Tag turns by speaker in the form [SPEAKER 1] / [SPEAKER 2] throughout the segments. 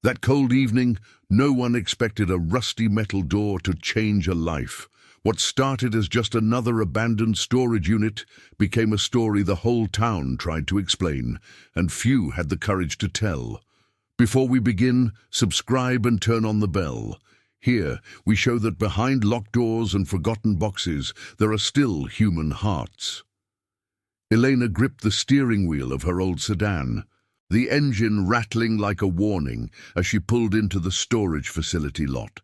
[SPEAKER 1] That cold evening, no one expected a rusty metal door to change a life. What started as just another abandoned storage unit became a story the whole town tried to explain, and few had the courage to tell. Before we begin, subscribe and turn on the bell. Here, we show that behind locked doors and forgotten boxes, there are still human hearts. Elena gripped the steering wheel of her old sedan, the engine rattling like a warning as she pulled into the storage facility lot.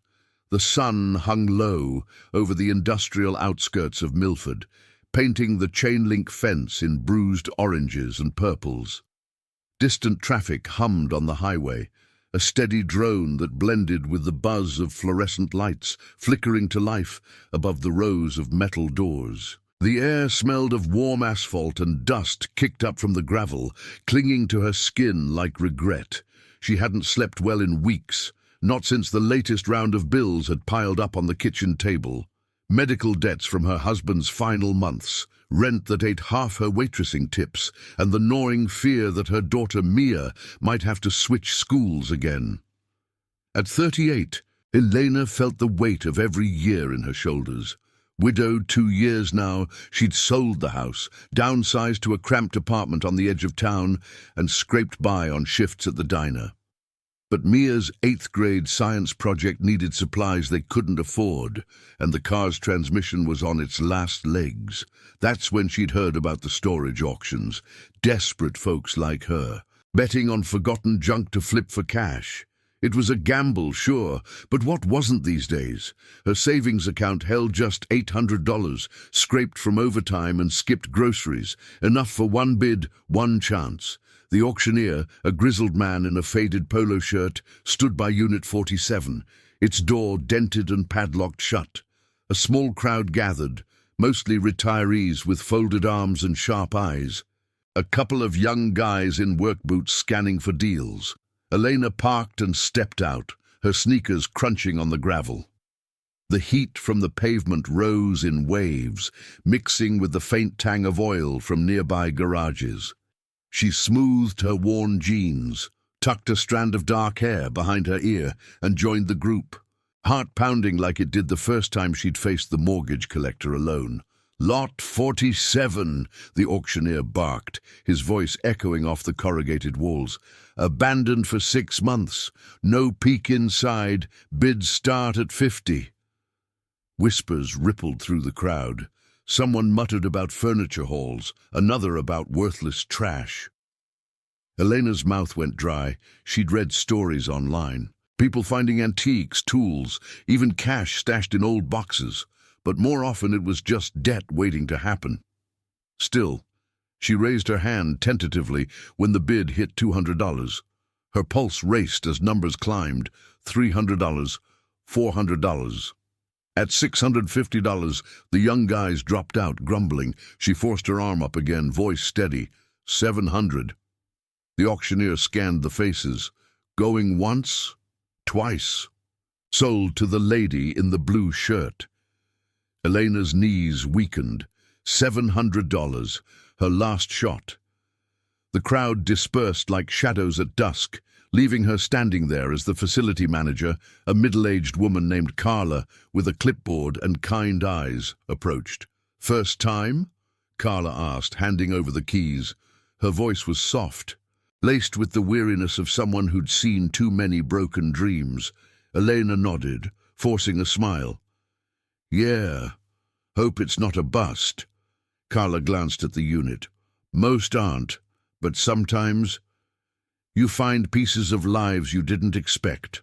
[SPEAKER 1] The sun hung low over the industrial outskirts of Milford, painting the chain-link fence in bruised oranges and purples. Distant traffic hummed on the highway, a steady drone that blended with the buzz of fluorescent lights flickering to life above the rows of metal doors. The air smelled of warm asphalt, and dust kicked up from the gravel, clinging to her skin like regret. She hadn't slept well in weeks, not since the latest round of bills had piled up on the kitchen table. Medical debts from her husband's final months, rent that ate half her waitressing tips, and the gnawing fear that her daughter Mia might have to switch schools again. At 38, Elena felt the weight of every year in her shoulders. Widowed 2 years now, she'd sold the house, downsized to a cramped apartment on the edge of town, and scraped by on shifts at the diner. But Mia's 8th grade science project needed supplies they couldn't afford, and the car's transmission was on its last legs. That's when she'd heard about the storage auctions, desperate folks like her, betting on forgotten junk to flip for cash. It was a gamble, sure, but what wasn't these days? Her savings account held just $800, scraped from overtime and skipped groceries, enough for one bid, one chance. The auctioneer, a grizzled man in a faded polo shirt, stood by Unit 47, its door dented and padlocked shut. A small crowd gathered, mostly retirees with folded arms and sharp eyes. A couple of young guys in work boots scanning for deals. Elena parked and stepped out, her sneakers crunching on the gravel. The heat from the pavement rose in waves, mixing with the faint tang of oil from nearby garages. She smoothed her worn jeans, tucked a strand of dark hair behind her ear, and joined the group, heart pounding like it did the first time she'd faced the mortgage collector alone. "Lot 47, the auctioneer barked, his voice echoing off the corrugated walls. "Abandoned for 6 months. No peek inside. Bids start at 50. Whispers rippled through the crowd. Someone muttered about furniture hauls, another about worthless trash. Elena's mouth went dry. She'd read stories online. People finding antiques, tools, even cash stashed in old boxes. But more often it was just debt waiting to happen. Still, she raised her hand tentatively when the bid hit $200. Her pulse raced as numbers climbed. $300, $400. At $650, the young guys dropped out, grumbling. She forced her arm up again, voice steady. $700. The auctioneer scanned the faces. Going once, twice. Sold to the lady in the blue shirt. Elena's knees weakened. $700, her last shot. The crowd dispersed like shadows at dusk, leaving her standing there as the facility manager, a middle-aged woman named Carla, with a clipboard and kind eyes, approached. "First time?" Carla asked, handing over the keys. Her voice was soft, laced with the weariness of someone who'd seen too many broken dreams. Elena nodded, forcing a smile. "Yeah, hope it's not a bust." Carla glanced at the unit. "Most aren't, but sometimes you find pieces of lives you didn't expect."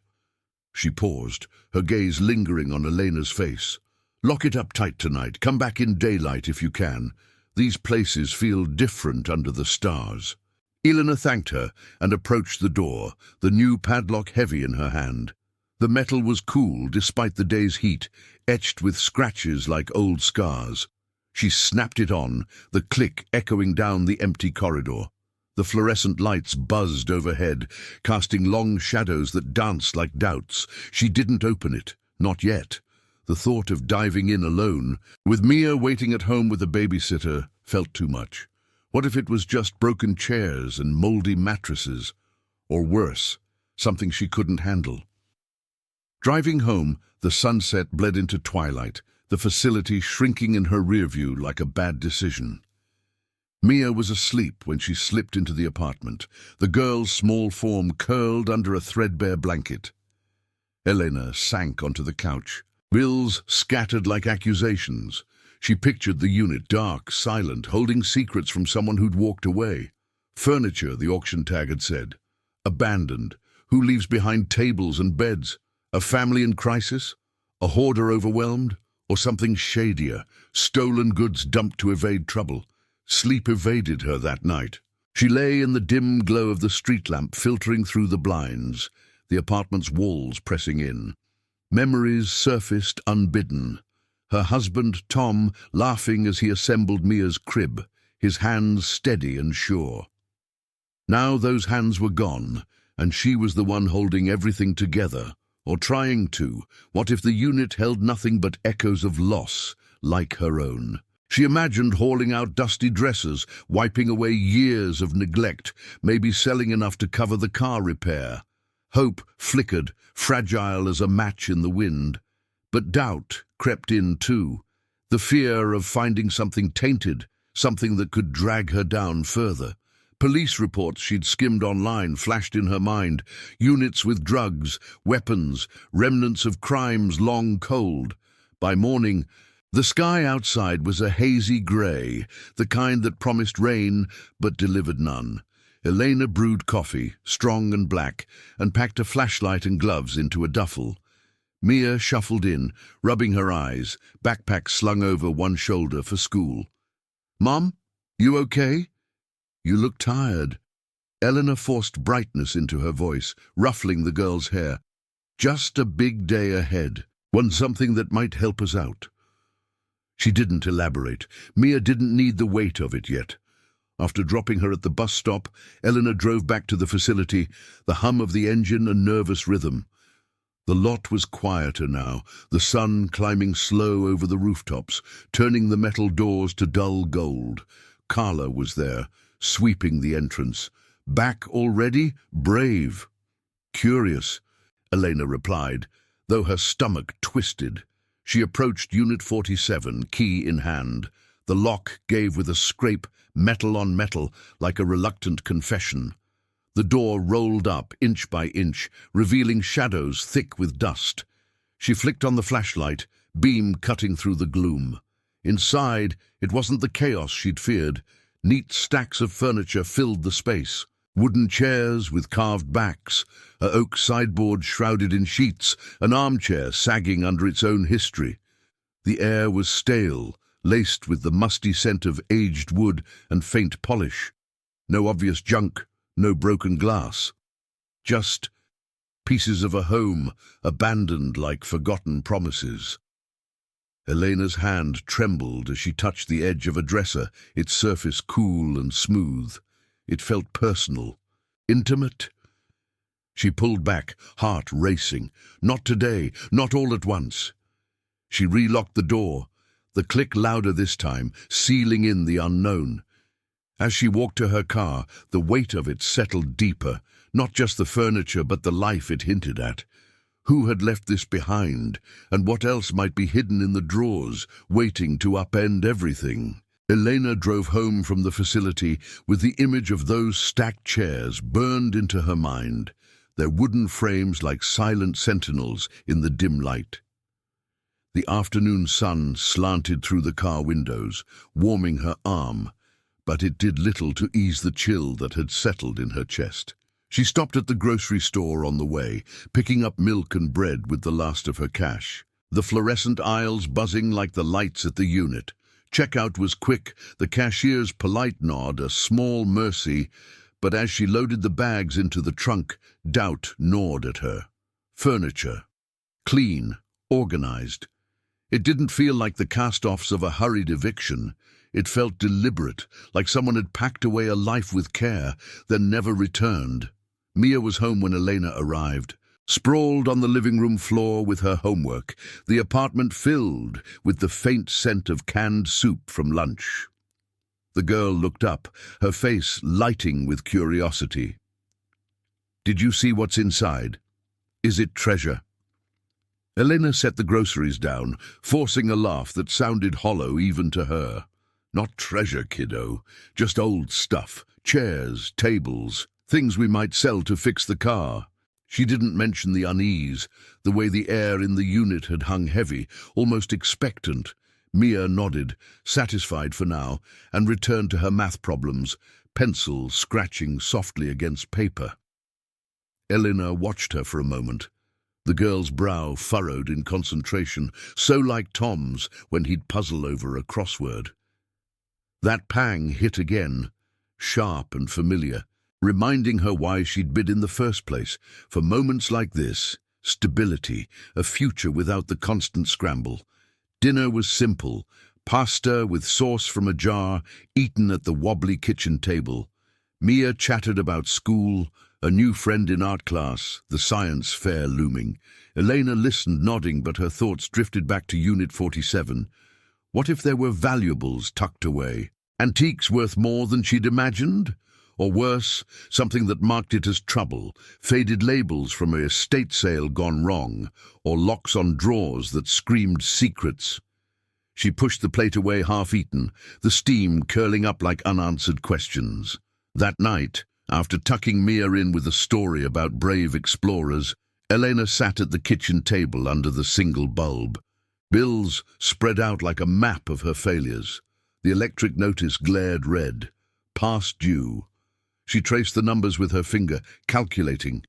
[SPEAKER 1] She paused, her gaze lingering on Elena's face. "Lock it up tight tonight. Come back in daylight if you can. These places feel different under the stars." Elena thanked her and approached the door, the new padlock heavy in her hand. The metal was cool despite the day's heat, etched with scratches like old scars. She snapped it on, the click echoing down the empty corridor. The fluorescent lights buzzed overhead, casting long shadows that danced like doubts. She didn't open it, not yet. The thought of diving in alone, with Mia waiting at home with a babysitter, felt too much. What if it was just broken chairs and moldy mattresses? Or worse, something she couldn't handle. Driving home, the sunset bled into twilight, the facility shrinking in her rear view like a bad decision. Mia was asleep when she slipped into the apartment, the girl's small form curled under a threadbare blanket. Elena sank onto the couch. Bills scattered like accusations. She pictured the unit, dark, silent, holding secrets from someone who'd walked away. Furniture, the auction tag had said. Abandoned. Who leaves behind tables and beds? A family in crisis? A hoarder overwhelmed? Or something shadier? Stolen goods dumped to evade trouble? Sleep evaded her that night. She lay in the dim glow of the street lamp filtering through the blinds, the apartment's walls pressing in. Memories surfaced unbidden. Her husband, Tom, laughing as he assembled Mia's crib, his hands steady and sure. Now those hands were gone, and she was the one holding everything together, or trying to. What if the unit held nothing but echoes of loss, like her own? She imagined hauling out dusty dressers, wiping away years of neglect, maybe selling enough to cover the car repair. Hope flickered, fragile as a match in the wind. But doubt crept in too, the fear of finding something tainted, something that could drag her down further. Police reports she'd skimmed online flashed in her mind, units with drugs, weapons, remnants of crimes long cold. By morning, the sky outside was a hazy grey, the kind that promised rain but delivered none. Elena brewed coffee, strong and black, and packed a flashlight and gloves into a duffel. Mia shuffled in, rubbing her eyes, backpack slung over one shoulder for school. "Mom, you okay? You look tired." Eleanor forced brightness into her voice, ruffling the girl's hair. "Just a big day ahead. Want something that might help us out." She didn't elaborate. Mia didn't need the weight of it yet. After dropping her at the bus stop, Eleanor drove back to the facility, the hum of the engine a nervous rhythm. The lot was quieter now, the sun climbing slow over the rooftops, turning the metal doors to dull gold. Carla was there, sweeping the entrance. "Back already? Brave." "Curious," Elena replied, though her stomach twisted. She approached Unit 47, key in hand. The lock gave with a scrape, metal on metal, like a reluctant confession. The door rolled up, inch by inch, revealing shadows thick with dust. She flicked on the flashlight, beam cutting through the gloom. Inside, it wasn't the chaos she'd feared. Neat stacks of furniture filled the space. Wooden chairs with carved backs, a oak sideboard shrouded in sheets, an armchair sagging under its own history. The air was stale, laced with the musty scent of aged wood and faint polish. No obvious junk, no broken glass. Just pieces of a home, abandoned like forgotten promises. Elena's hand trembled as she touched the edge of a dresser, its surface cool and smooth. It felt personal, intimate. She pulled back, heart racing. Not today, not all at once. She relocked the door, the click louder this time, sealing in the unknown. As she walked to her car, the weight of it settled deeper, not just the furniture but the life it hinted at. Who had left this behind, and what else might be hidden in the drawers, waiting to upend everything? Elena drove home from the facility with the image of those stacked chairs burned into her mind, their wooden frames like silent sentinels in the dim light. The afternoon sun slanted through the car windows, warming her arm, but it did little to ease the chill that had settled in her chest. She stopped at the grocery store on the way, picking up milk and bread with the last of her cash. The fluorescent aisles buzzing like the lights at the unit. Checkout was quick, the cashier's polite nod a small mercy, but as she loaded the bags into the trunk, doubt gnawed at her. Furniture. Clean, organized. It didn't feel like the cast-offs of a hurried eviction. It felt deliberate, like someone had packed away a life with care, then never returned. Mia was home when Elena arrived. Sprawled on the living room floor with her homework, the apartment filled with the faint scent of canned soup from lunch. The girl looked up, her face lighting with curiosity. Did you see what's inside? Is it treasure? Elena set the groceries down, forcing a laugh that sounded hollow even to her. Not treasure, kiddo. Just old stuff. Chairs, tables, things we might sell to fix the car. She didn't mention the unease, the way the air in the unit had hung heavy, almost expectant. Mia nodded, satisfied for now, and returned to her math problems, pencil scratching softly against paper. Elena watched her for a moment. The girl's brow furrowed in concentration, so like Tom's when he'd puzzle over a crossword. That pang hit again, sharp and familiar, reminding her why she'd bid in the first place. For moments like this, stability, a future without the constant scramble. Dinner was simple, pasta with sauce from a jar, eaten at the wobbly kitchen table. Mia chattered about school, a new friend in art class, the science fair looming. Elena listened, nodding, but her thoughts drifted back to Unit 47. What if there were valuables tucked away? Antiques worth more than she'd imagined? Or worse, something that marked it as trouble, faded labels from an estate sale gone wrong, or locks on drawers that screamed secrets. She pushed the plate away half-eaten, the steam curling up like unanswered questions. That night, after tucking Mia in with a story about brave explorers, Elena sat at the kitchen table under the single bulb. Bills spread out like a map of her failures. The electric notice glared red. Past due. She traced the numbers with her finger, calculating.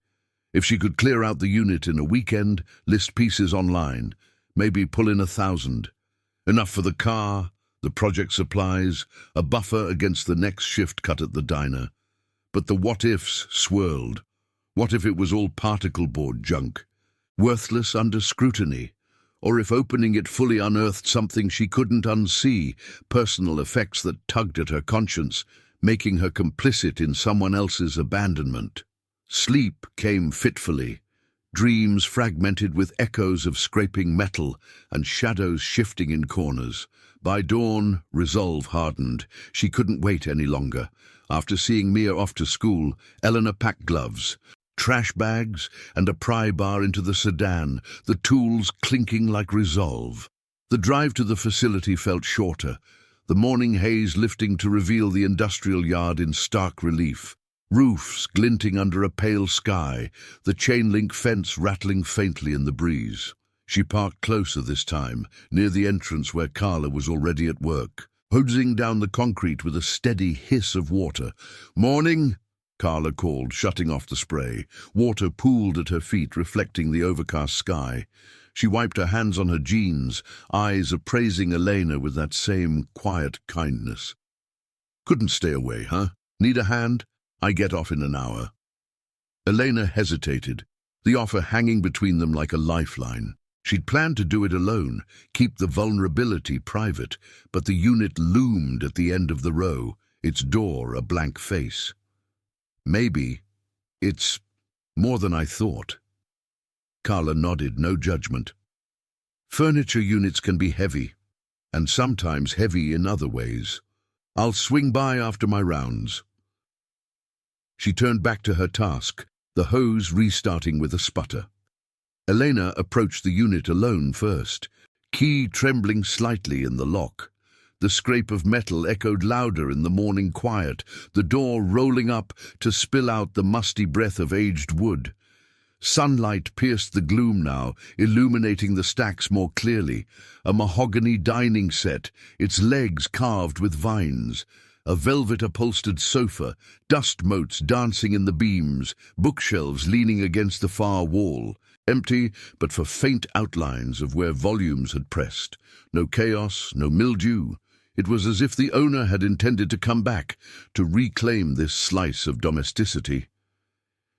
[SPEAKER 1] If she could clear out the unit in a weekend, list pieces online, maybe pull in 1,000. Enough for the car, the project supplies, a buffer against the next shift cut at the diner. But the what-ifs swirled. What if it was all particle board junk, worthless under scrutiny? Or if opening it fully unearthed something she couldn't unsee, personal effects that tugged at her conscience, making her complicit in someone else's abandonment. Sleep came fitfully, dreams fragmented with echoes of scraping metal and shadows shifting in corners. By dawn, resolve hardened. She couldn't wait any longer. After seeing Mia off to school, Elena packed gloves, trash bags, and a pry bar into the sedan, the tools clinking like resolve. The drive to the facility felt shorter, the morning haze lifting to reveal the industrial yard in stark relief. Roofs glinting under a pale sky, the chain-link fence rattling faintly in the breeze. She parked closer this time, near the entrance where Carla was already at work, hosing down the concrete with a steady hiss of water. "Morning," Carla called, shutting off the spray. Water pooled at her feet, reflecting the overcast sky. She wiped her hands on her jeans, eyes appraising Elena with that same quiet kindness. "Couldn't stay away, huh? Need a hand? I get off in an hour." Elena hesitated, the offer hanging between them like a lifeline. She'd planned to do it alone, keep the vulnerability private, but the unit loomed at the end of the row, its door a blank face. "Maybe it's more than I thought." Carla nodded, no judgment. "Furniture units can be heavy, and sometimes heavy in other ways. I'll swing by after my rounds." She turned back to her task, the hose restarting with a sputter. Elena approached the unit alone first, key trembling slightly in the lock. The scrape of metal echoed louder in the morning quiet, the door rolling up to spill out the musty breath of aged wood. Sunlight pierced the gloom now, illuminating the stacks more clearly. A mahogany dining set, its legs carved with vines. A velvet-upholstered sofa, dust motes dancing in the beams, bookshelves leaning against the far wall. Empty, but for faint outlines of where volumes had pressed. No chaos, no mildew. It was as if the owner had intended to come back, to reclaim this slice of domesticity.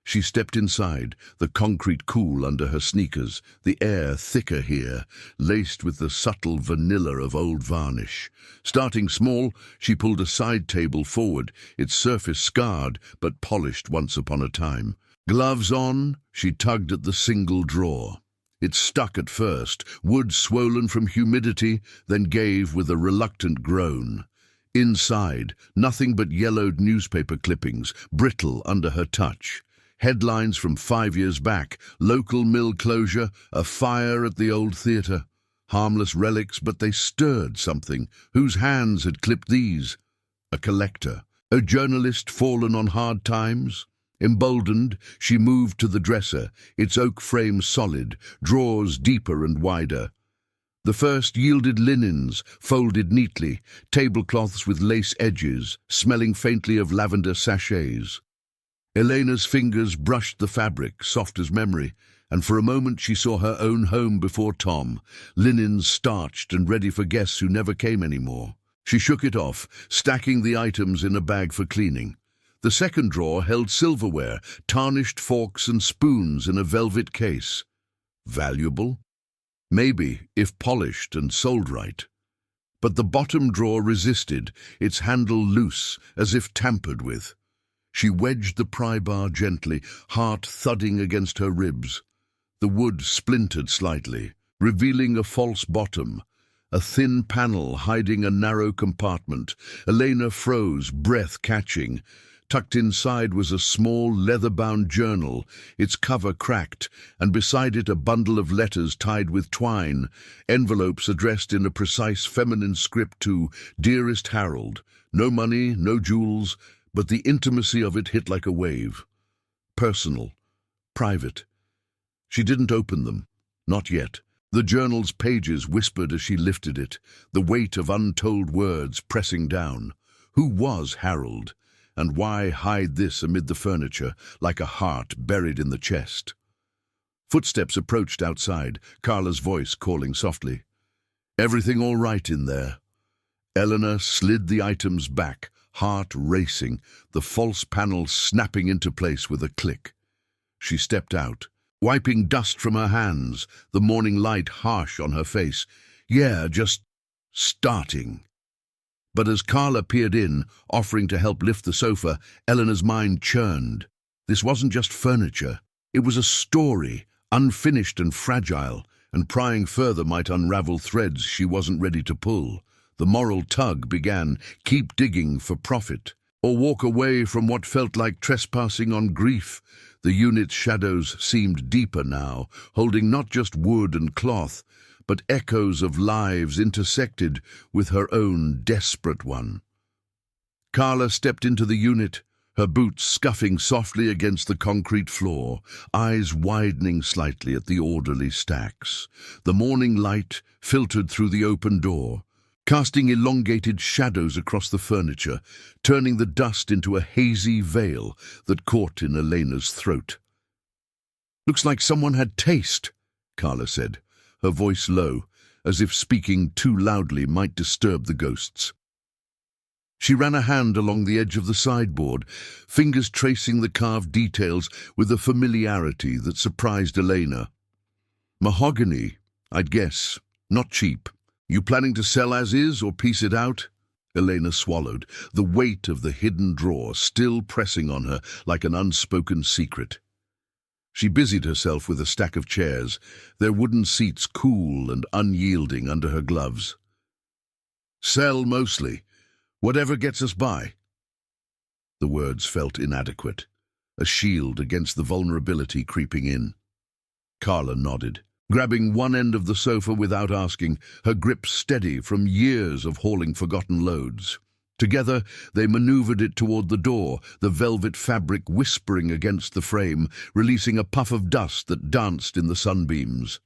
[SPEAKER 1] She stepped inside, the concrete cool under her sneakers, the air thicker here, laced with the subtle vanilla of old varnish. Starting small, she pulled a side table forward, its surface scarred but polished once upon a time. Gloves on, she tugged at the single drawer. It stuck at first, wood swollen from humidity, then gave with a reluctant groan. Inside, nothing but yellowed newspaper clippings, brittle under her touch. Headlines from 5 years back: local mill closure, a fire at the old theatre. Harmless relics, but they stirred something. Whose hands had clipped these? A collector. A journalist fallen on hard times? Emboldened, she moved to the dresser, its oak frame solid, drawers deeper and wider. The first yielded linens, folded neatly, tablecloths with lace edges, smelling faintly of lavender sachets. Elena's fingers brushed the fabric, soft as memory, and for a moment she saw her own home before Tom, linens starched and ready for guests who never came anymore. She shook it off, stacking the items in a bag for cleaning. The second drawer held silverware, tarnished forks and spoons in a velvet case. Valuable? Maybe, if polished and sold right. But the bottom drawer resisted, its handle loose, as if tampered with. She wedged the pry bar gently, heart thudding against her ribs. The wood splintered slightly, revealing a false bottom, a thin panel hiding a narrow compartment. Elena froze, breath catching. Tucked inside was a small, leather-bound journal, its cover cracked, and beside it a bundle of letters tied with twine, envelopes addressed in a precise feminine script to "Dearest Harold." No money, no jewels, but the intimacy of it hit like a wave. Personal, private. She didn't open them, not yet. The journal's pages whispered as she lifted it, the weight of untold words pressing down. Who was Harold? And why hide this amid the furniture, like a heart buried in the chest? Footsteps approached outside, Carla's voice calling softly. "Everything all right in there?" Eleanor slid the items back, heart racing, the false panel snapping into place with a click. She stepped out, wiping dust from her hands, the morning light harsh on her face. "Yeah, just starting." But as Carla peered in, offering to help lift the sofa, Eleanor's mind churned. This wasn't just furniture. It was a story, unfinished and fragile, and prying further might unravel threads she wasn't ready to pull. The moral tug began: keep digging for profit, or walk away from what felt like trespassing on grief. The unit's shadows seemed deeper now, holding not just wood and cloth, but echoes of lives intersected with her own desperate one. Carla stepped into the unit, her boots scuffing softly against the concrete floor, eyes widening slightly at the orderly stacks. The morning light filtered through the open door, casting elongated shadows across the furniture, turning the dust into a hazy veil that caught in Elena's throat. "Looks like someone had taste," Carla said, her voice low, as if speaking too loudly might disturb the ghosts. She ran a hand along the edge of the sideboard, fingers tracing the carved details with a familiarity that surprised Elena. "Mahogany, I'd guess. Not cheap. You planning to sell as is or piece it out?" Elena swallowed, the weight of the hidden drawer still pressing on her like an unspoken secret. She busied herself with a stack of chairs, their wooden seats cool and unyielding under her gloves. "Sell mostly. Whatever gets us by." The words felt inadequate, a shield against the vulnerability creeping in. Carla nodded, grabbing one end of the sofa without asking, her grip steady from years of hauling forgotten loads. Together, they maneuvered it toward the door, the velvet fabric whispering against the frame, releasing a puff of dust that danced in the sunbeams.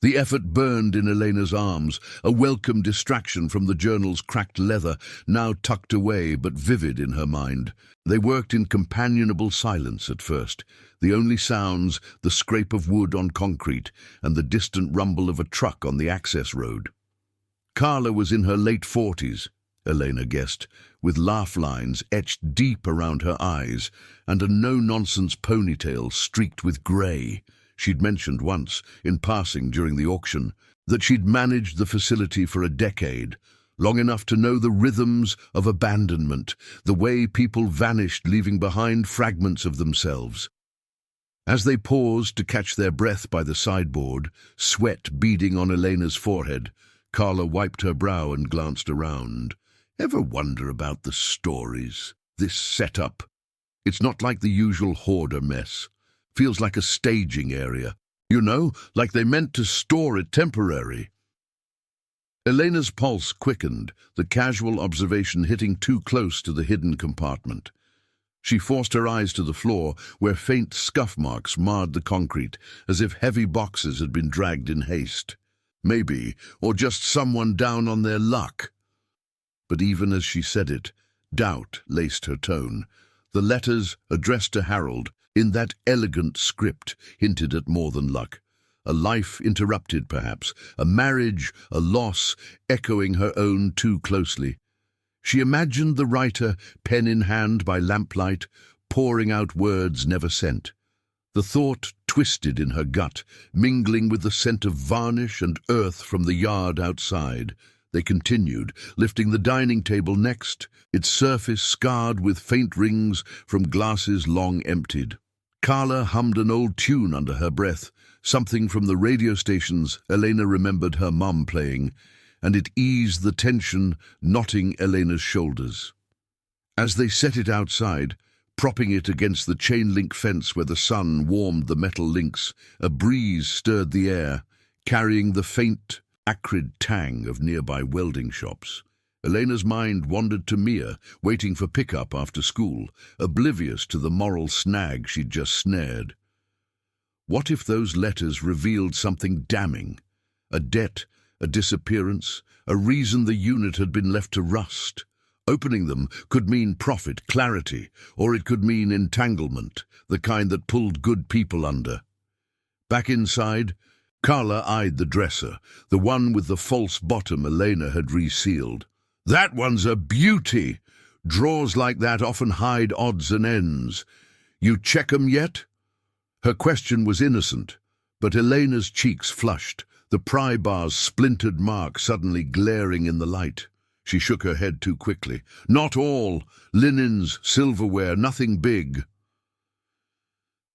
[SPEAKER 1] The effort burned in Elena's arms, a welcome distraction from the journal's cracked leather, now tucked away but vivid in her mind. They worked in companionable silence at first, the only sounds the scrape of wood on concrete and the distant rumble of a truck on the access road. Carla was in her late 40s, Elena guessed, with laugh lines etched deep around her eyes and a no-nonsense ponytail streaked with grey. She'd mentioned once, in passing during the auction, that she'd managed the facility for a decade, long enough to know the rhythms of abandonment, the way people vanished leaving behind fragments of themselves. As they paused to catch their breath by the sideboard, sweat beading on Elena's forehead, Carla wiped her brow and glanced around. "Ever wonder about the stories? This setup?" It's not like the usual hoarder mess. Feels like a staging area. You know, like they meant to store it temporary. Elena's pulse quickened, the casual observation hitting too close to the hidden compartment. She forced her eyes to the floor, where faint scuff marks marred the concrete, as if heavy boxes had been dragged in haste. Maybe, or just someone down on their luck. But even as she said it, doubt laced her tone. The letters, addressed to Harold, in that elegant script, hinted at more than luck. A life interrupted, perhaps, a marriage, a loss, echoing her own too closely. She imagined the writer, pen in hand by lamplight, pouring out words never sent. The thought twisted in her gut, mingling with the scent of varnish and earth from the yard outside. They continued, lifting the dining table next, its surface scarred with faint rings from glasses long emptied. Carla hummed an old tune under her breath, something from the radio stations Elena remembered her mum playing, and it eased the tension knotting Elena's shoulders. As they set it outside, propping it against the chain-link fence where the sun warmed the metal links, a breeze stirred the air, carrying the faint, acrid tang of nearby welding shops. Elena's mind wandered to Mia, waiting for pickup after school, oblivious to the moral snag she'd just snared. What if those letters revealed something damning? A debt, a disappearance, a reason the unit had been left to rust. Opening them could mean profit, clarity, or it could mean entanglement, the kind that pulled good people under. Back inside, Carla eyed the dresser, the one with the false bottom Elena had resealed. That one's a beauty! Drawers like that often hide odds and ends. You check 'em yet? Her question was innocent, but Elena's cheeks flushed, the pry bar's splintered mark suddenly glaring in the light. She shook her head too quickly. Not all. Linens, silverware, nothing big.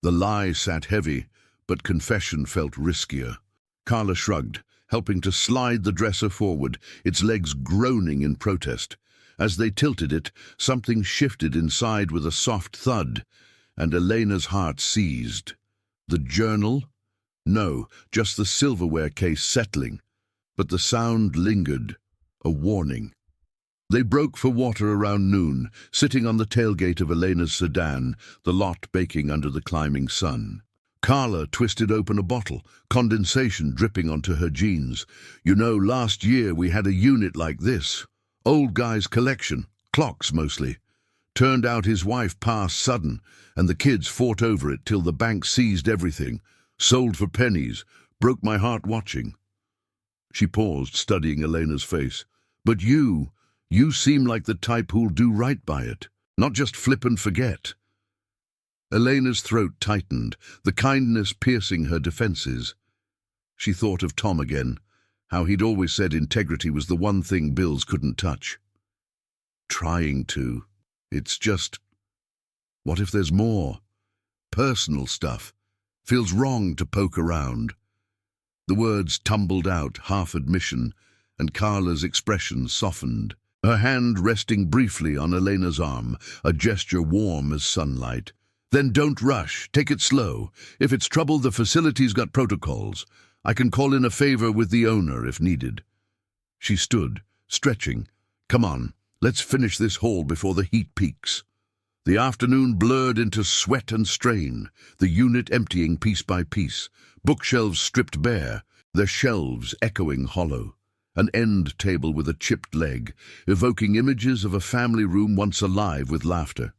[SPEAKER 1] The lie sat heavy, but confession felt riskier. Carla shrugged, helping to slide the dresser forward, its legs groaning in protest. As they tilted it, something shifted inside with a soft thud, and Elena's heart seized. The journal? No, just the silverware case settling. But the sound lingered, a warning. They broke for water around noon, sitting on the tailgate of Elena's sedan, the lot baking under the climbing sun. Carla twisted open a bottle, condensation dripping onto her jeans. You know, last year we had a unit like this. Old guy's collection, clocks mostly. Turned out his wife passed sudden, and the kids fought over it till the bank seized everything. Sold for pennies. Broke my heart watching. She paused, studying Elena's face. But you seem like the type who'll do right by it, not just flip and forget. Elena's throat tightened, the kindness piercing her defenses. She thought of Tom again, how he'd always said integrity was the one thing Bills couldn't touch. Trying to. It's just, what if there's more? Personal stuff. Feels wrong to poke around. The words tumbled out, half admission, and Carla's expression softened. Her hand resting briefly on Elena's arm, a gesture warm as sunlight. Then don't rush, take it slow. If it's trouble, the facility's got protocols. I can call in a favor with the owner if needed. She stood, stretching. Come on, let's finish this haul before the heat peaks. The afternoon blurred into sweat and strain, the unit emptying piece by piece, bookshelves stripped bare, their shelves echoing hollow. An end table with a chipped leg, evoking images of a family room once alive with laughter.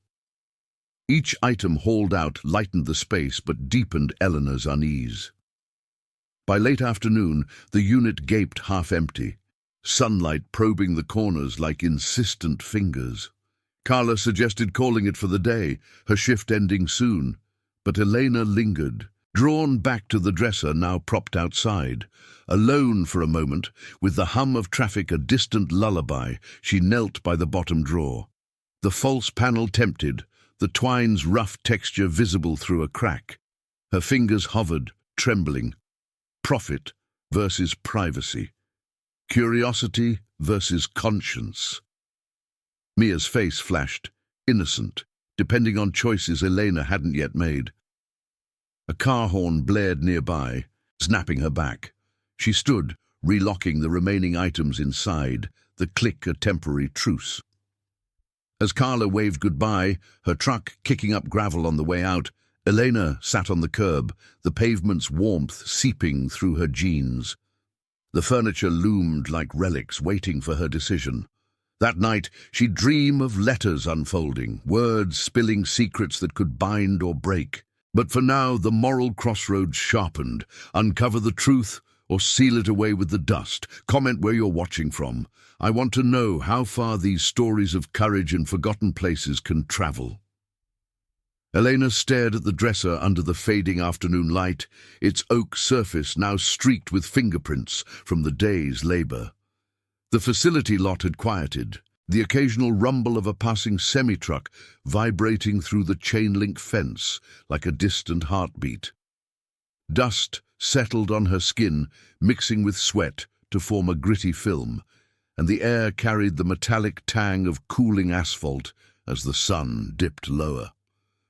[SPEAKER 1] Each item hauled out lightened the space but deepened Eleanor's unease. By late afternoon, the unit gaped half-empty, sunlight probing the corners like insistent fingers. Carla suggested calling it for the day, her shift ending soon, but Elena lingered, drawn back to the dresser now propped outside. Alone for a moment, with the hum of traffic a distant lullaby, she knelt by the bottom drawer. The false panel tempted, the twine's rough texture visible through a crack. Her fingers hovered, trembling. Profit versus privacy. Curiosity versus conscience. Mia's face flashed, innocent, depending on choices Elena hadn't yet made. A car horn blared nearby, snapping her back. She stood, relocking the remaining items inside, the click a temporary truce. As Carla waved goodbye, her truck kicking up gravel on the way out, Elena sat on the curb, the pavement's warmth seeping through her jeans. The furniture loomed like relics waiting for her decision. That night, she'd dream of letters unfolding, words spilling secrets that could bind or break. But for now, the moral crossroads sharpened. Uncover the truth or seal it away with the dust. Comment where you're watching from. I want to know how far these stories of courage in forgotten places can travel. Elena stared at the dresser under the fading afternoon light, its oak surface now streaked with fingerprints from the day's labor. The facility lot had quieted, the occasional rumble of a passing semi-truck vibrating through the chain-link fence like a distant heartbeat. Dust settled on her skin, mixing with sweat to form a gritty film, and the air carried the metallic tang of cooling asphalt as the sun dipped lower.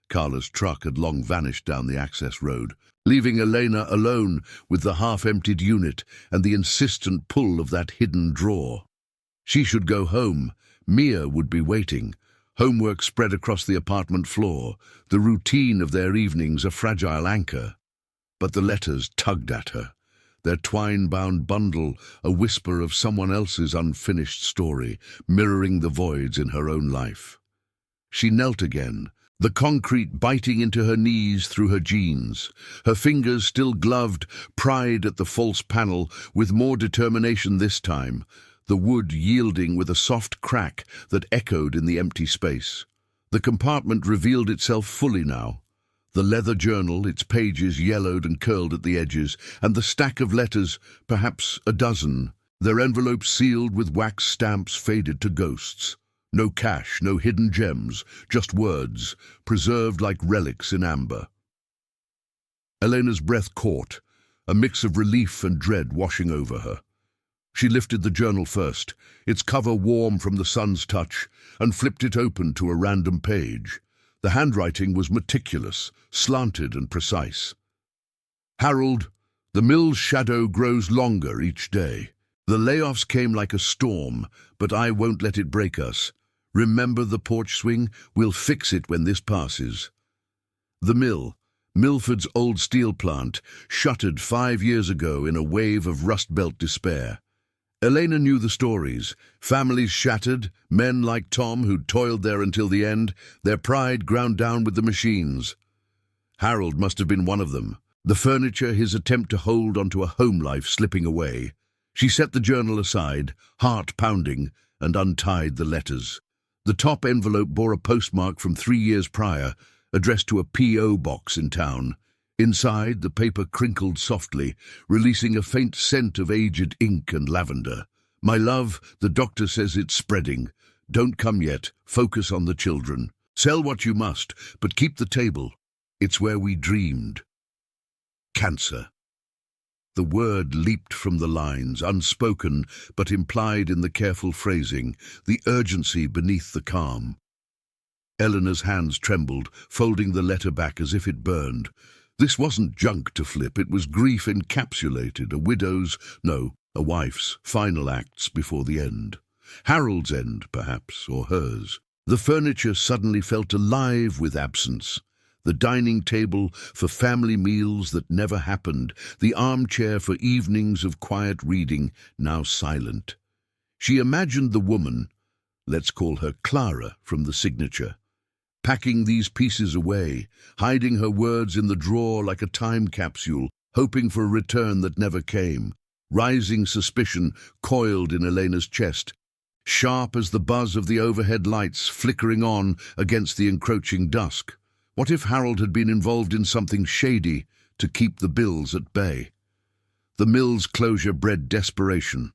[SPEAKER 1] Carla's truck had long vanished down the access road, leaving Elena alone with the half-emptied unit and the insistent pull of that hidden drawer. She should go home. Mia would be waiting. Homework spread across the apartment floor, the routine of their evenings a fragile anchor. But the letters tugged at her, their twine-bound bundle a whisper of someone else's unfinished story, mirroring the voids in her own life. She knelt again, the concrete biting into her knees through her jeans, her fingers still gloved, pried at the false panel with more determination this time, the wood yielding with a soft crack that echoed in the empty space. The compartment revealed itself fully now. The leather journal, its pages yellowed and curled at the edges, and the stack of letters, perhaps a dozen, their envelopes sealed with wax stamps faded to ghosts. No cash, no hidden gems, just words, preserved like relics in amber. Elena's breath caught, a mix of relief and dread washing over her. She lifted the journal first, its cover warm from the sun's touch, and flipped it open to a random page. The handwriting was meticulous, slanted and precise. Harold, the mill's shadow grows longer each day. The layoffs came like a storm, but I won't let it break us. Remember the porch swing? We'll fix it when this passes. The mill, Milford's old steel plant, shuttered 5 years ago in a wave of rust-belt despair. Elena knew the stories. Families shattered, men like Tom who'd toiled there until the end, their pride ground down with the machines. Harold must have been one of them. The furniture, his attempt to hold onto a home life slipping away. She set the journal aside, heart pounding, and untied the letters. The top envelope bore a postmark from 3 years prior, addressed to a P.O. box in town. Inside, the paper crinkled softly, releasing a faint scent of aged ink and lavender. My love, the doctor says it's spreading. Don't come yet. Focus on the children. Sell what you must, but keep the table. It's where we dreamed. Cancer. The word leaped from the lines, unspoken but implied in the careful phrasing, the urgency beneath the calm. Eleanor's hands trembled, folding the letter back as if it burned. This wasn't junk to flip, it was grief encapsulated, a wife's final acts before the end. Harold's end, perhaps, or hers. The furniture suddenly felt alive with absence. The dining table for family meals that never happened, the armchair for evenings of quiet reading, now silent. She imagined the woman, let's call her Clara from the signature, packing these pieces away, hiding her words in the drawer like a time capsule, hoping for a return that never came. Rising suspicion coiled in Elena's chest, sharp as the buzz of the overhead lights flickering on against the encroaching dusk. What if Harold had been involved in something shady to keep the bills at bay? The mill's closure bred desperation.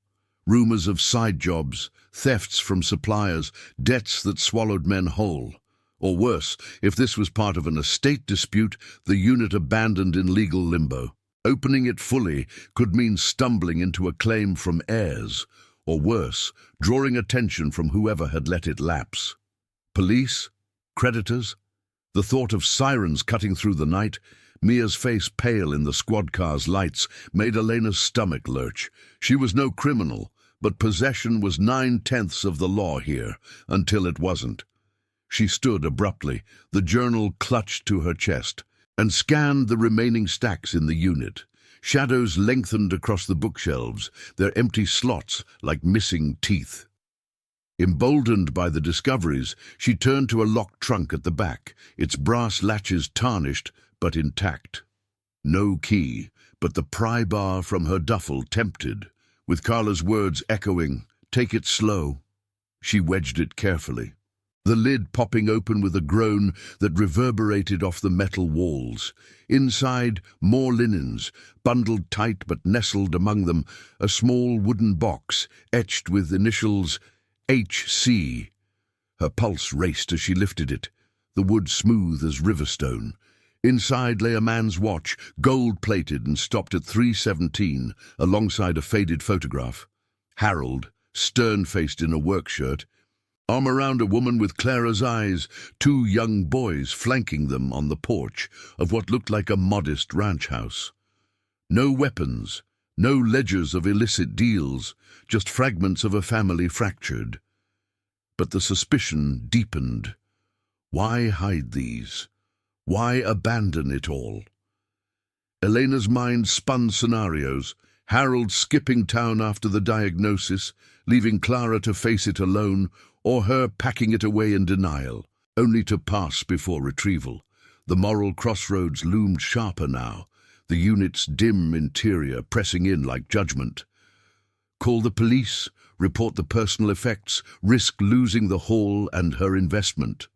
[SPEAKER 1] Rumors of side jobs, thefts from suppliers, debts that swallowed men whole. Or worse, if this was part of an estate dispute, the unit abandoned in legal limbo. Opening it fully could mean stumbling into a claim from heirs, or worse, drawing attention from whoever had let it lapse. Police? Creditors? The thought of sirens cutting through the night, Mia's face pale in the squad car's lights, made Elena's stomach lurch. She was no criminal, but possession was 9/10 of the law here, until it wasn't. She stood abruptly, the journal clutched to her chest, and scanned the remaining stacks in the unit. Shadows lengthened across the bookshelves, their empty slots like missing teeth. Emboldened by the discoveries, she turned to a locked trunk at the back, its brass latches tarnished but intact. No key, but the pry bar from her duffel tempted, with Carla's words echoing, "Take it slow." She wedged it carefully, the lid popping open with a groan that reverberated off the metal walls. Inside, more linens, bundled tight but nestled among them, a small wooden box etched with initials HC. Her pulse raced as she lifted it, the wood smooth as riverstone. Inside lay a man's watch, gold-plated and stopped at 3:17, alongside a faded photograph. Harold, stern-faced in a work shirt, arm around a woman with Clara's eyes, two young boys flanking them on the porch of what looked like a modest ranch house. No weapons, no ledgers of illicit deals, just fragments of a family fractured. But the suspicion deepened. Why hide these? Why abandon it all? Elena's mind spun scenarios, Harold skipping town after the diagnosis, leaving Clara to face it alone, or her packing it away in denial, only to pass before retrieval. The moral crossroads loomed sharper now, the unit's dim interior pressing in like judgment. Call the police, report the personal effects, risk losing the haul and her investment.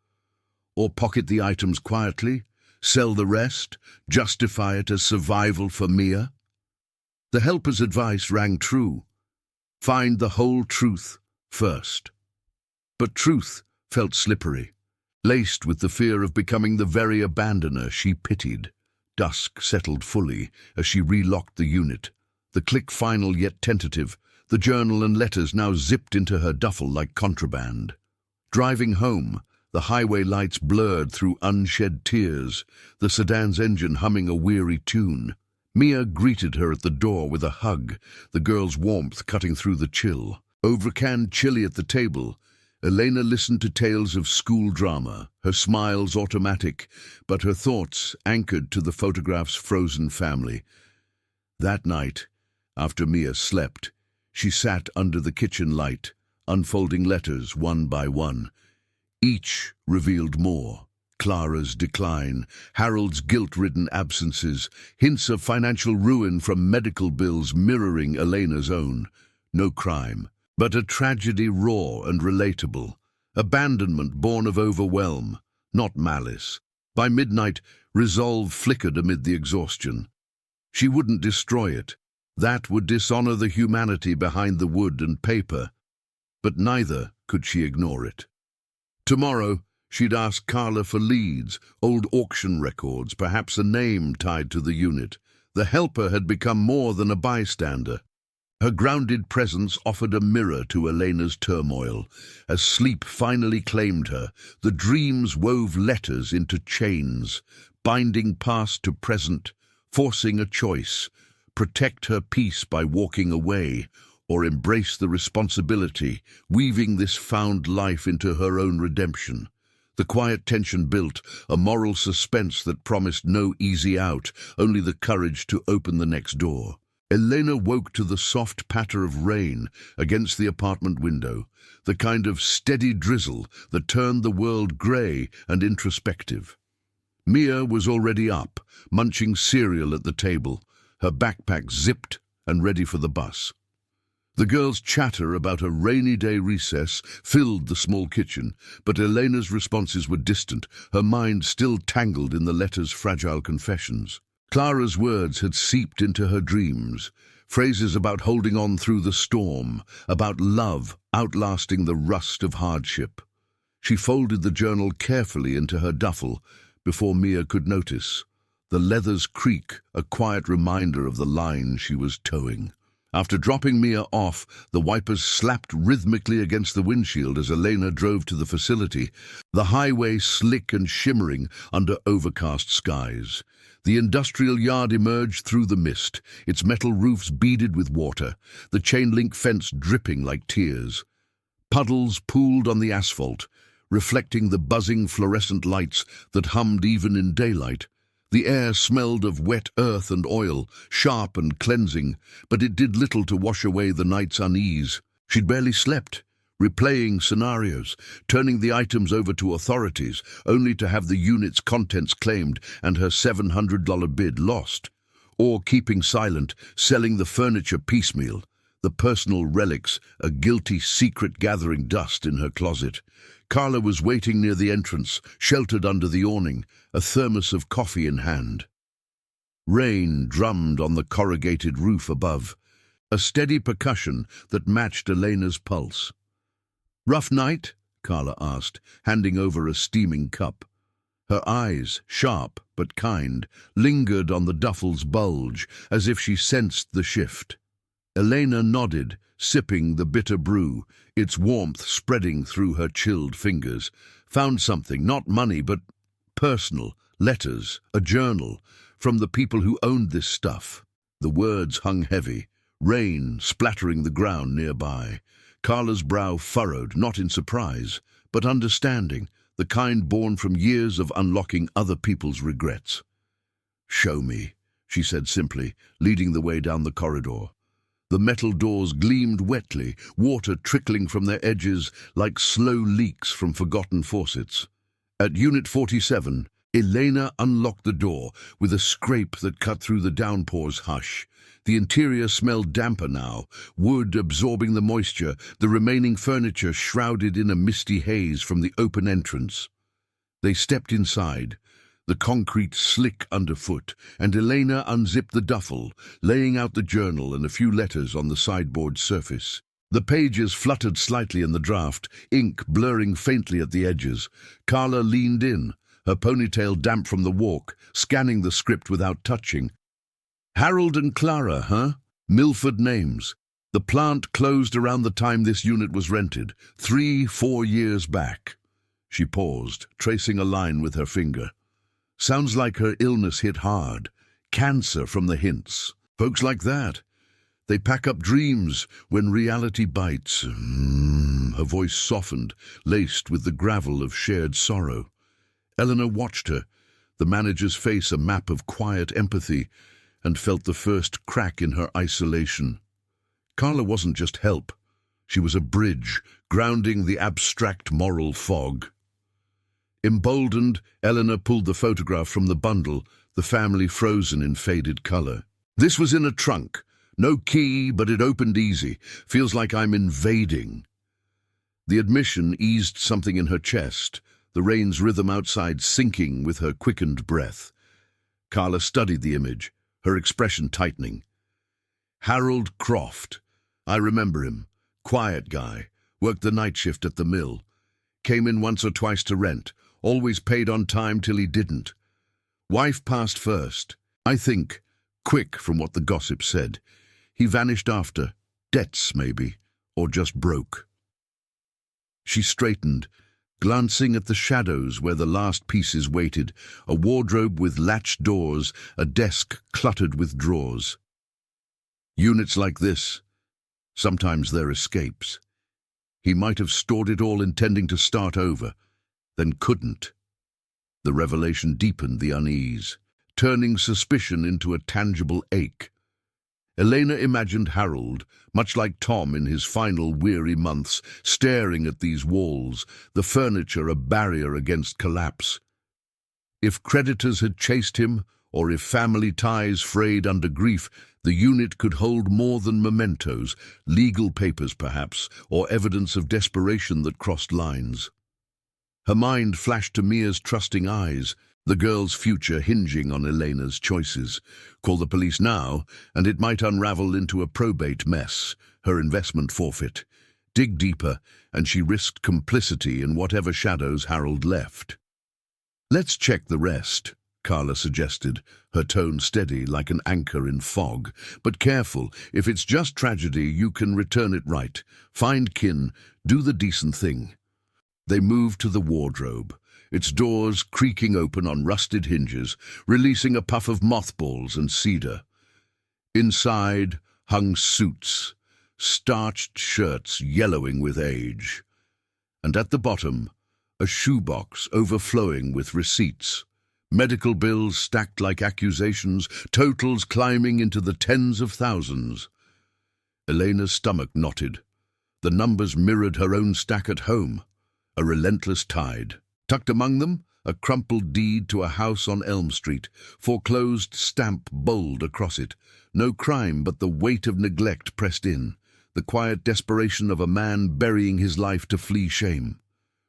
[SPEAKER 1] Or pocket the items quietly, sell the rest, justify it as survival for Mia? The helper's advice rang true. Find the whole truth first. But truth felt slippery, laced with the fear of becoming the very abandoner she pitied. Dusk settled fully as she relocked the unit, the click final yet tentative, the journal and letters now zipped into her duffel like contraband. Driving home, the highway lights blurred through unshed tears, the sedan's engine humming a weary tune. Mia greeted her at the door with a hug, the girl's warmth cutting through the chill. Overcanned chili at the table, Elena listened to tales of school drama, her smiles automatic, but her thoughts anchored to the photograph's frozen family. That night, after Mia slept, she sat under the kitchen light, unfolding letters one by one. Each revealed more. Clara's decline, Harold's guilt-ridden absences, hints of financial ruin from medical bills mirroring Elena's own. No crime, but a tragedy raw and relatable. Abandonment born of overwhelm, not malice. By midnight, resolve flickered amid the exhaustion. She wouldn't destroy it. That would dishonor the humanity behind the wood and paper. But neither could she ignore it. Tomorrow, she'd ask Carla for leads, old auction records, perhaps a name tied to the unit. The helper had become more than a bystander. Her grounded presence offered a mirror to Elena's turmoil. As sleep finally claimed her, the dreams wove letters into chains, binding past to present, forcing a choice: protect her peace by walking away, or embrace the responsibility, weaving this found life into her own redemption. The quiet tension built, a moral suspense that promised no easy out, only the courage to open the next door. Elena woke to the soft patter of rain against the apartment window, the kind of steady drizzle that turned the world grey and introspective. Mia was already up, munching cereal at the table, her backpack zipped and ready for the bus. The girls' chatter about a rainy day recess filled the small kitchen, but Elena's responses were distant, her mind still tangled in the letter's fragile confessions. Clara's words had seeped into her dreams, phrases about holding on through the storm, about love outlasting the rust of hardship. She folded the journal carefully into her duffel before Mia could notice. The leather's creak, a quiet reminder of the line she was towing. After dropping Mia off, the wipers slapped rhythmically against the windshield as Elena drove to the facility, the highway slick and shimmering under overcast skies. The industrial yard emerged through the mist, its metal roofs beaded with water, the chain-link fence dripping like tears. Puddles pooled on the asphalt, reflecting the buzzing fluorescent lights that hummed even in daylight. The air smelled of wet earth and oil, sharp and cleansing, but it did little to wash away the night's unease. She'd barely slept, replaying scenarios, turning the items over to authorities, only to have the unit's contents claimed and her $700 bid lost. Or keeping silent, selling the furniture piecemeal, the personal relics, a guilty secret gathering dust in her closet. Carla was waiting near the entrance, sheltered under the awning, a thermos of coffee in hand. Rain drummed on the corrugated roof above, a steady percussion that matched Elena's pulse. "Rough night?" Carla asked, handing over a steaming cup. Her eyes, sharp but kind, lingered on the duffel's bulge, as if she sensed the shift. Elena nodded, sipping the bitter brew, its warmth spreading through her chilled fingers. Found something, not money, but personal, letters, a journal, from the people who owned this stuff. The words hung heavy, rain splattering the ground nearby. Carla's brow furrowed, not in surprise, but understanding, the kind born from years of unlocking other people's regrets. "Show me," she said simply, leading the way down the corridor. The metal doors gleamed wetly, water trickling from their edges like slow leaks from forgotten faucets. At Unit 47, Elena unlocked the door with a scrape that cut through the downpour's hush. The interior smelled damper now, wood absorbing the moisture, the remaining furniture shrouded in a misty haze from the open entrance. They stepped inside, the concrete slick underfoot, and Elena unzipped the duffel, laying out the journal and a few letters on the sideboard surface. The pages fluttered slightly in the draft, ink blurring faintly at the edges. Carla leaned in, her ponytail damp from the walk, scanning the script without touching. Harold and Clara, huh? Milford names. The plant closed around the time this unit was rented, 3-4 years back. She paused, tracing a line with her finger. Sounds like her illness hit hard. Cancer from the hints. Folks like that. They pack up dreams when reality bites. Her voice softened, laced with the gravel of shared sorrow. Eleanor watched her, the manager's face a map of quiet empathy, and felt the first crack in her isolation. Carla wasn't just help. She was a bridge, grounding the abstract moral fog. Emboldened, Eleanor pulled the photograph from the bundle, the family frozen in faded color. "This was in a trunk. No key, but it opened easy. Feels like I'm invading." The admission eased something in her chest, the rain's rhythm outside sinking with her quickened breath. Carla studied the image, her expression tightening. Harold Croft. I remember him. Quiet guy. Worked the night shift at the mill. Came in once or twice to rent. Always paid on time till he didn't. Wife passed first. I think, quick from what the gossip said. He vanished after. Debts, maybe. Or just broke. She straightened, glancing at the shadows where the last pieces waited, a wardrobe with latched doors, a desk cluttered with drawers. Units like this, sometimes they're escapes. He might have stored it all intending to start over, then couldn't. The revelation deepened the unease, turning suspicion into a tangible ache. Elena imagined Harold, much like Tom in his final weary months, staring at these walls, the furniture a barrier against collapse. If creditors had chased him, or if family ties frayed under grief, the unit could hold more than mementos, legal papers perhaps, or evidence of desperation that crossed lines. Her mind flashed to Mia's trusting eyes, the girl's future hinging on Elena's choices. Call the police now, and it might unravel into a probate mess, her investment forfeit. Dig deeper, and she risked complicity in whatever shadows Harold left. "Let's check the rest," Carla suggested, her tone steady like an anchor in fog. But careful, if it's just tragedy, you can return it right. Find kin, do the decent thing. They moved to the wardrobe, its doors creaking open on rusted hinges, releasing a puff of mothballs and cedar. Inside hung suits, starched shirts yellowing with age. And at the bottom, a shoebox overflowing with receipts. Medical bills stacked like accusations, totals climbing into the tens of thousands. Elena's stomach knotted. The numbers mirrored her own stack at home. A relentless tide. Tucked among them, a crumpled deed to a house on Elm Street, foreclosed stamp bold across it. No crime, but the weight of neglect pressed in. The quiet desperation of a man burying his life to flee shame.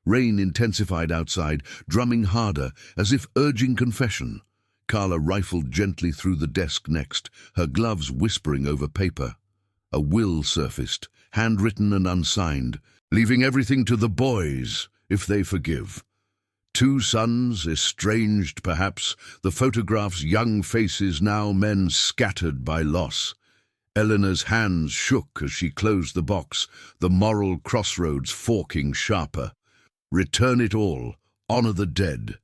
[SPEAKER 1] Rain intensified outside, drumming harder, as if urging confession. Carla rifled gently through the desk next, her gloves whispering over paper. A will surfaced, handwritten and unsigned, leaving everything to the boys, if they forgive. 2 sons, estranged perhaps, the photographs young faces, now men scattered by loss. Eleanor's hands shook as she closed the box, the moral crossroads forking sharper. Return it all, honor the dead,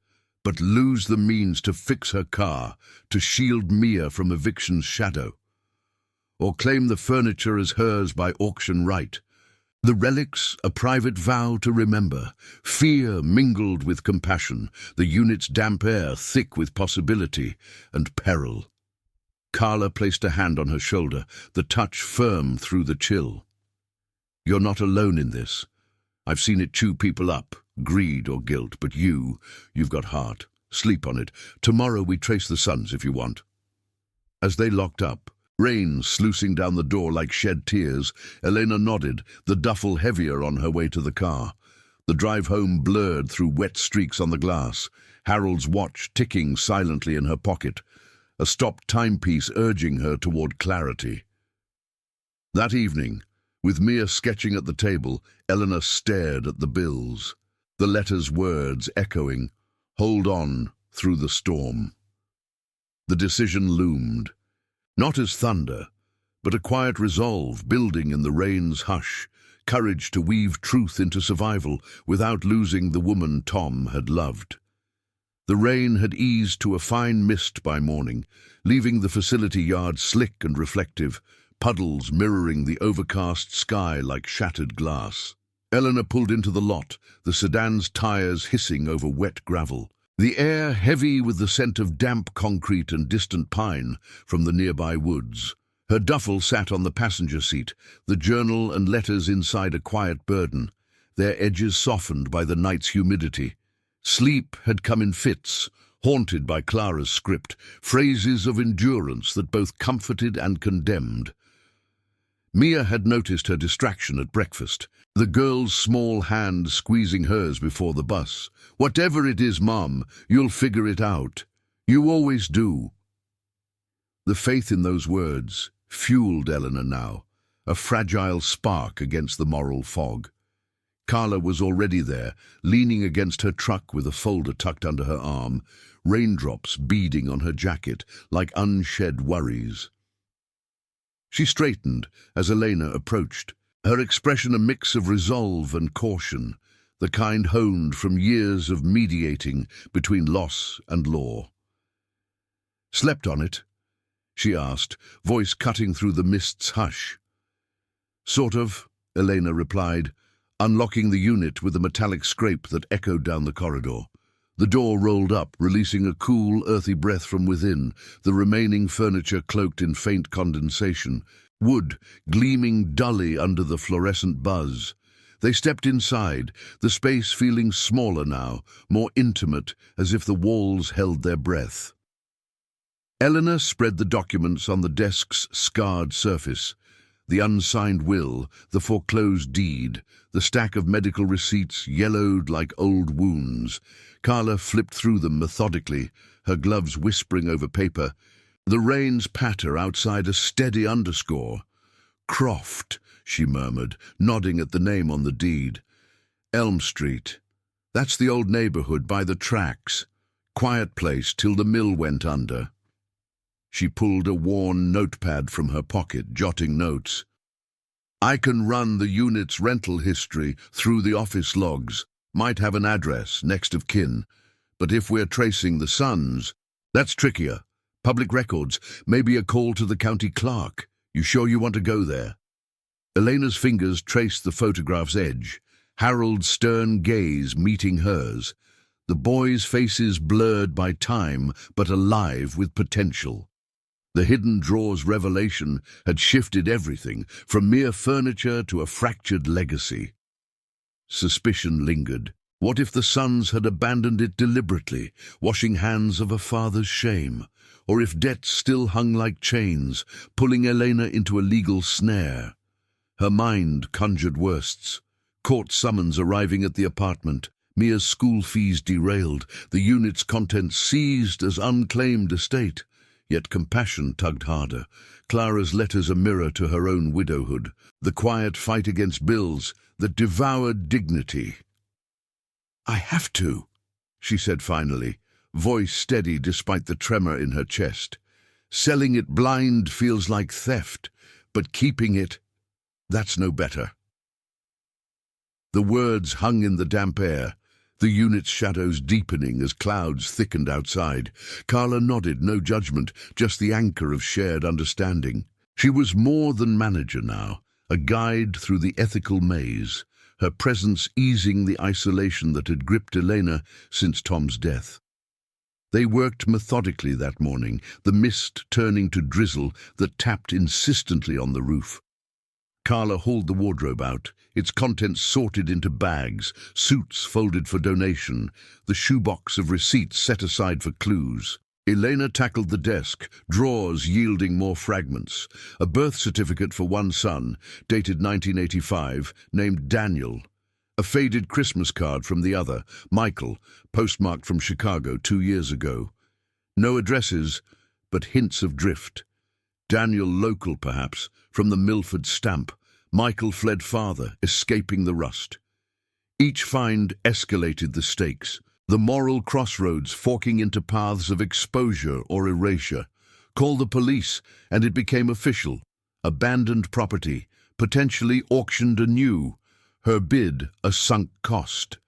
[SPEAKER 1] but lose the means to fix her car, to shield Mia from eviction's shadow. Or claim the furniture as hers by auction right. The relics, a private vow to remember, fear mingled with compassion, the unit's damp air thick with possibility and peril. Carla placed a hand on her shoulder, the touch firm through the chill. You're not alone in this. I've seen it chew people up, greed or guilt, but you've got heart. Sleep on it. Tomorrow we trace the sons if you want. As they locked up, rain sluicing down the door like shed tears, Elena nodded, the duffel heavier on her way to the car. The drive home blurred through wet streaks on the glass, Harold's watch ticking silently in her pocket, a stopped timepiece urging her toward clarity. That evening, with Mia sketching at the table, Eleanor stared at the bills, the letter's words echoing, "Hold on through the storm." The decision loomed, not as thunder, but a quiet resolve building in the rain's hush, courage to weave truth into survival without losing the woman Tom had loved. The rain had eased to a fine mist by morning, leaving the facility yard slick and reflective, puddles mirroring the overcast sky like shattered glass. Eleanor pulled into the lot, the sedan's tires hissing over wet gravel, the air heavy with the scent of damp concrete and distant pine from the nearby woods. Her duffel sat on the passenger seat, the journal and letters inside a quiet burden, their edges softened by the night's humidity. Sleep had come in fits, haunted by Clara's script, phrases of endurance that both comforted and condemned. Mia had noticed her distraction at breakfast, the girl's small hand squeezing hers before the bus. "Whatever it is, Mom, you'll figure it out. You always do." The faith in those words fueled Eleanor now, a fragile spark against the moral fog. Carla was already there, leaning against her truck with a folder tucked under her arm, raindrops beading on her jacket like unshed worries. She straightened as Elena approached, her expression a mix of resolve and caution, the kind honed from years of mediating between loss and law. "Slept on it?" she asked, voice cutting through the mist's hush. "Sort of," Elena replied, unlocking the unit with a metallic scrape that echoed down the corridor. The door rolled up, releasing a cool, earthy breath from within, the remaining furniture cloaked in faint condensation, wood gleaming dully under the fluorescent buzz. They stepped inside, the space feeling smaller now, more intimate, as if the walls held their breath. Eleanor spread the documents on the desk's scarred surface. The unsigned will, the foreclosed deed, the stack of medical receipts yellowed like old wounds. Carla flipped through them methodically, her gloves whispering over paper. The rain's patter outside a steady underscore. "Croft," she murmured, nodding at the name on the deed. "Elm Street. That's the old neighborhood by the tracks." Quiet place till the mill went under. She pulled a worn notepad from her pocket, jotting notes. I can run the unit's rental history through the office logs. Might have an address, next of kin. But if we're tracing the sons, that's trickier. Public records, maybe a call to the county clerk. You sure you want to go there? Elena's fingers traced the photograph's edge, Harold's stern gaze meeting hers. The boys' faces blurred by time, but alive with potential. The hidden drawer's revelation had shifted everything, from mere furniture to a fractured legacy. Suspicion lingered. What if the sons had abandoned it deliberately, washing hands of a father's shame? Or if debts still hung like chains, pulling Elena into a legal snare? Her mind conjured worsts. Court summons arriving at the apartment, Mia's school fees derailed, the unit's contents seized as unclaimed estate. Yet compassion tugged harder. Clara's letters a mirror to her own widowhood, the quiet fight against bills that devoured dignity. I have to, she said finally, voice steady despite the tremor in her chest. Selling it blind feels like theft, but keeping it, that's no better. The words hung in the damp air, the unit's shadows deepening as clouds thickened outside. Carla nodded, no judgment, just the anchor of shared understanding. She was more than manager now, a guide through the ethical maze, her presence easing the isolation that had gripped Elena since Tom's death. They worked methodically that morning, the mist turning to drizzle that tapped insistently on the roof. Carla hauled the wardrobe out, its contents sorted into bags, suits folded for donation, the shoebox of receipts set aside for clues. Elena tackled the desk, drawers yielding more fragments. A birth certificate for one son, dated 1985, named Daniel. A faded Christmas card from the other, Michael, postmarked from Chicago 2 years ago. No addresses, but hints of drift. Daniel local, perhaps, from the Milford stamp. Michael fled farther, escaping the rust. Each find escalated the stakes, the moral crossroads forking into paths of exposure or erasure. Call the police, and it became official. Abandoned property, potentially auctioned anew. Her bid a sunk cost.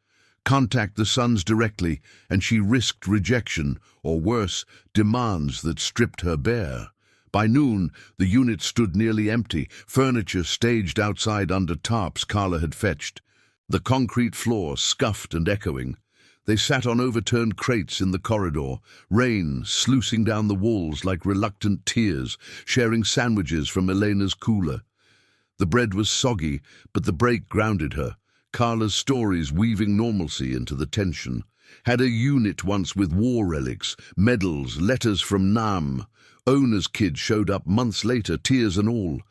[SPEAKER 1] Contact the sons directly, and she risked rejection, or worse, demands that stripped her bare. By noon, the unit stood nearly empty, furniture staged outside under tarps Carla had fetched. The concrete floor scuffed and echoing. They sat on overturned crates in the corridor, rain sluicing down the walls like reluctant tears, sharing sandwiches from Elena's cooler. The bread was soggy, but the break grounded her, Carla's stories weaving normalcy into the tension. Had a unit once with war relics, medals, letters from Nam. Owner's kid showed up months later, tears and all.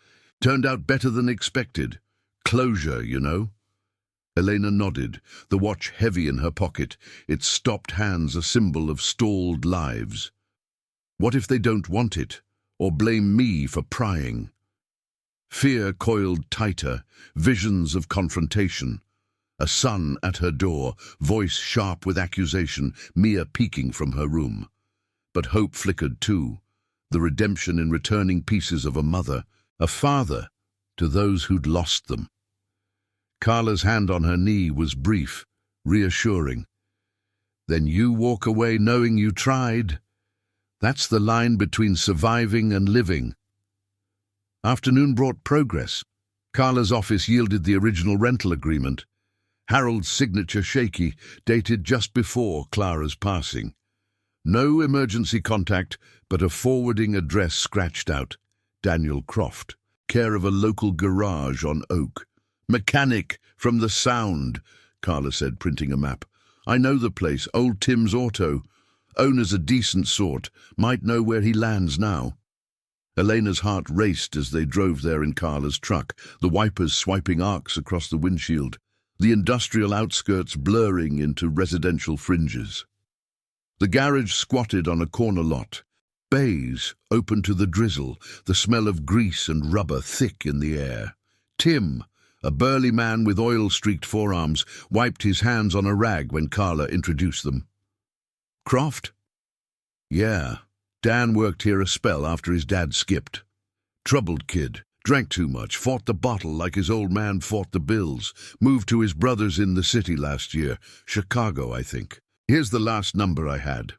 [SPEAKER 1] Turned out better than expected. Closure, you know. Elena nodded, the watch heavy in her pocket, its stopped hands a symbol of stalled lives. What if they don't want it, or blame me for prying? Fear coiled tighter, visions of confrontation. A son at her door, voice sharp with accusation, Mia peeking from her room. But hope flickered too, the redemption in returning pieces of a mother, a father, to those who'd lost them. Carla's hand on her knee was brief, reassuring. Then you walk away knowing you tried. That's the line between surviving and living. Afternoon brought progress. Carla's office yielded the original rental agreement. Harold's signature shaky, dated just before Clara's passing. No emergency contact, but a forwarding address scratched out. Daniel Croft, care of a local garage on Oak. Mechanic from the Sound, Carla said, printing a map. I know the place, old Tim's Auto. Owner's a decent sort, might know where he lands now. Elena's heart raced as they drove there in Carla's truck, the wipers swiping arcs across the windshield, the industrial outskirts blurring into residential fringes. The garage squatted on a corner lot, bays open to the drizzle, the smell of grease and rubber thick in the air. Tim, a burly man with oil-streaked forearms, wiped his hands on a rag when Carla introduced them. Croft? Yeah, Dan worked here a spell after his dad skipped. Troubled kid, drank too much, fought the bottle like his old man fought the bills, moved to his brother's in the city last year, Chicago, I think. Here's the last number I had.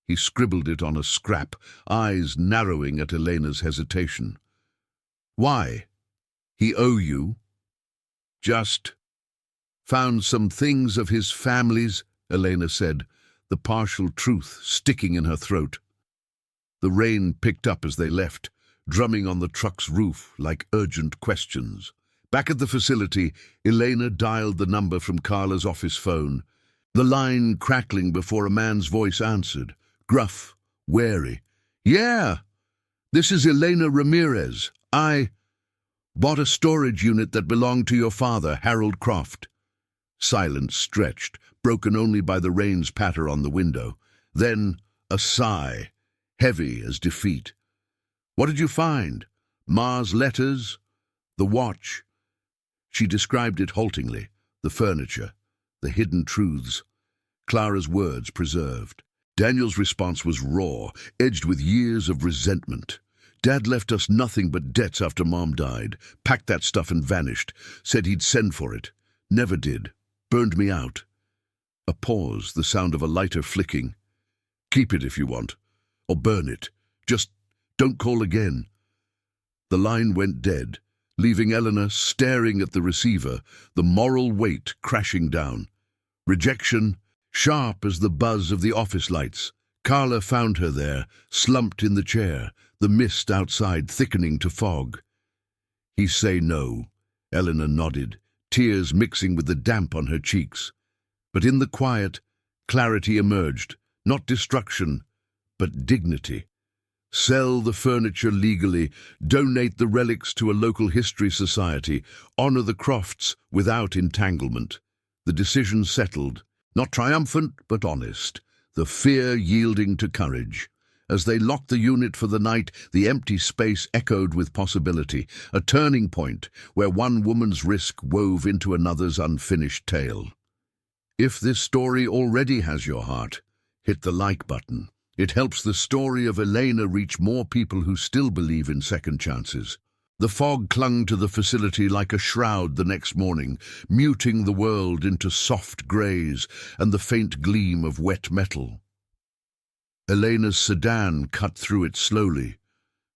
[SPEAKER 1] He scribbled it on a scrap, eyes narrowing at Elena's hesitation. Why? He owe you? Just found some things of his family's, Elena said, the partial truth sticking in her throat. The rain picked up as they left, drumming on the truck's roof like urgent questions. Back at the facility, Elena dialed the number from Carla's office phone, the line crackling before a man's voice answered, gruff, wary. Yeah, this is Elena Ramirez. I bought a storage unit that belonged to your father, Harold Croft. Silence stretched, broken only by the rain's patter on the window. Then a sigh, heavy as defeat. What did you find? Ma's letters? The watch? She described it haltingly, the furniture, the hidden truths. Clara's words preserved. Daniel's response was raw, edged with years of resentment. Dad left us nothing but debts after Mom died, packed that stuff and vanished, said he'd send for it. Never did. Burned me out. A pause, the sound of a lighter flicking. Keep it if you want, or burn it. Just don't call again. The line went dead, leaving Eleanor staring at the receiver, the moral weight crashing down. Rejection, sharp as the buzz of the office lights. Carla found her there, slumped in the chair, the mist outside thickening to fog. He say no. Eleanor nodded, tears mixing with the damp on her cheeks. But in the quiet, clarity emerged, not destruction, but dignity. Sell the furniture legally, donate the relics to a local history society, honor the Crofts without entanglement. The decision settled, not triumphant but honest, the fear yielding to courage. As they locked the unit for the night, the empty space echoed with possibility, a turning point where one woman's risk wove into another's unfinished tale. If this story already has your heart, hit the like button. It helps the story of Elena reach more people who still believe in second chances. The fog clung to the facility like a shroud the next morning, muting the world into soft greys and the faint gleam of wet metal. Elena's sedan cut through it slowly,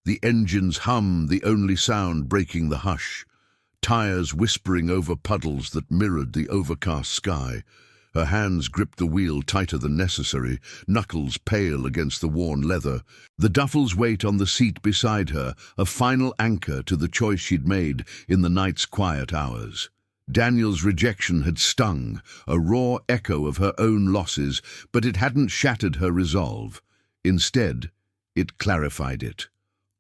[SPEAKER 1] the engine's hum the only sound breaking the hush, tires whispering over puddles that mirrored the overcast sky. Her hands gripped the wheel tighter than necessary, knuckles pale against the worn leather. The duffel's weight on the seat beside her, a final anchor to the choice she'd made in the night's quiet hours. Daniel's rejection had stung, a raw echo of her own losses, but it hadn't shattered her resolve. Instead, it clarified it.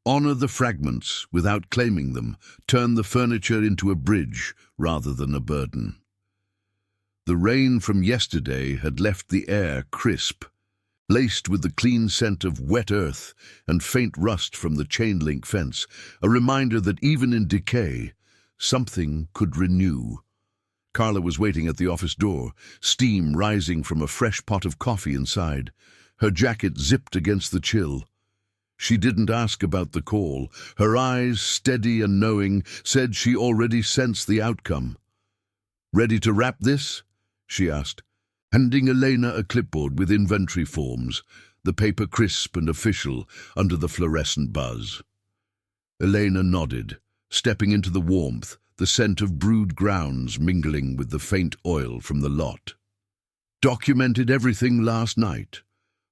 [SPEAKER 1] Honor the fragments without claiming them, turn the furniture into a bridge rather than a burden. The rain from yesterday had left the air crisp, laced with the clean scent of wet earth and faint rust from the chain-link fence, a reminder that even in decay, something could renew. Carla was waiting at the office door, steam rising from a fresh pot of coffee inside. Her jacket zipped against the chill. She didn't ask about the call. Her eyes, steady and knowing, said she already sensed the outcome. "Ready to wrap this?" she asked, handing Elena a clipboard with inventory forms, the paper crisp and official under the fluorescent buzz. Elena nodded, stepping into the warmth, the scent of brewed grounds mingling with the faint oil from the lot. Documented everything last night.